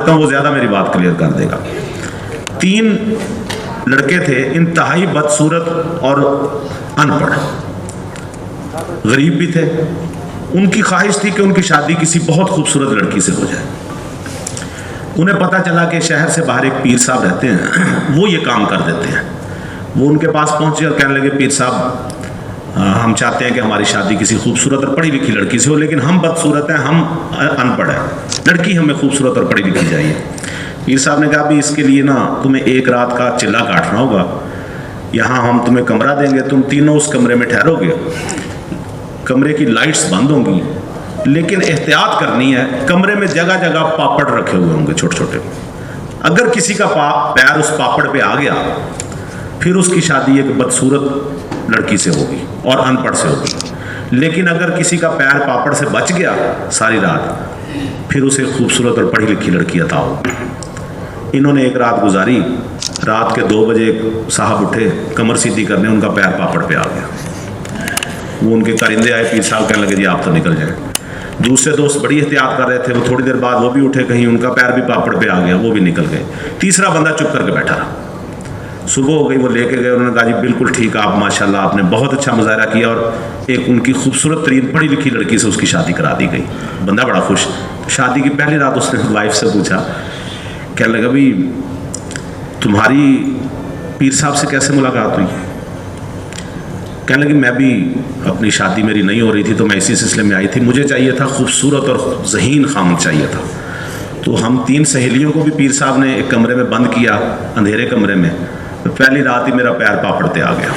सकता हूँ वो ज़्यादा मेरी बात क्लियर कर देगा। 3 लड़के थे, इंतहाई बदसूरत और अनपढ़, गरीब भी थे। उनकी ख्वाहिश थी कि उनकी शादी किसी बहुत खूबसूरत लड़की से हो जाए। उन्हें पता चला कि शहर से बाहर एक पीर साहब रहते हैं, वो ये काम कर देते हैं। वो उनके पास पहुंचे और कहने लगे, पीर साहब हम चाहते हैं कि हमारी शादी किसी खूबसूरत और पढ़ी लिखी लड़की से हो, लेकिन हम बदसूरत हैं, हम अनपढ़ हैं, लड़की हमें खूबसूरत और पढ़ी लिखी चाहिए। पीर साहब ने कहा, अभी इसके लिए ना तुम्हें 1 रात का चिल्ला काटना होगा। यहाँ हम तुम्हें कमरा देंगे, तुम तीनों उस कमरे में ठहरोगे, कमरे की लाइट्स बंद होंगी, लेकिन एहतियात करनी है, कमरे में जगह जगह पापड़ रखे हुए होंगे छोटे छोटे। अगर किसी का पैर उस पापड़ पे आ गया, फिर उसकी शादी एक बदसूरत लड़की से होगी और अनपढ़ से होगी। लेकिन अगर किसी का पैर पापड़ से बच गया सारी रात, फिर उसे खूबसूरत और पढ़ी लिखी लड़की अता होगी। इन्होंने 1 रात गुजारी। रात के 2 बजे साहब उठे कमर सीधी करने, उनका पैर पापड़ पे आ गया। वो उनके कारिंदे आए, पीर साहब कहने लगे, जी आप तो निकल जाए। दूसरे दोस्त बड़ी एहतियात कर रहे थे, वो थोड़ी देर बाद वो भी उठे, कहीं उनका पैर भी पापड़ पे आ गया, वो भी निकल गए। तीसरा बंदा चुप करके बैठा रहा। सुबह हो गई, वो लेके गए, उन्होंने कहा, जी बिल्कुल ठीक, आप माशाल्लाह आपने बहुत अच्छा मुजाहरा किया, और एक उनकी खूबसूरत तरीन पढ़ी लिखी लड़की से उसकी शादी करा दी गई। बंदा बड़ा खुश। शादी की पहली रात उसने वाइफ से पूछा, कहने लगा, भाई तुम्हारी पीर साहब से कैसे मुलाकात हुई? कहने लगी, मैं भी अपनी शादी मेरी नहीं हो रही थी, तो मैं इसी सिलसिले में आई थी। मुझे चाहिए था खूबसूरत और ज़हीन खामद चाहिए था। तो हम 3 सहेलियों को भी पीर साहब ने एक कमरे में बंद किया, अंधेरे कमरे में। तो पहली रात ही मेरा पैर पापड़ पे आ गया।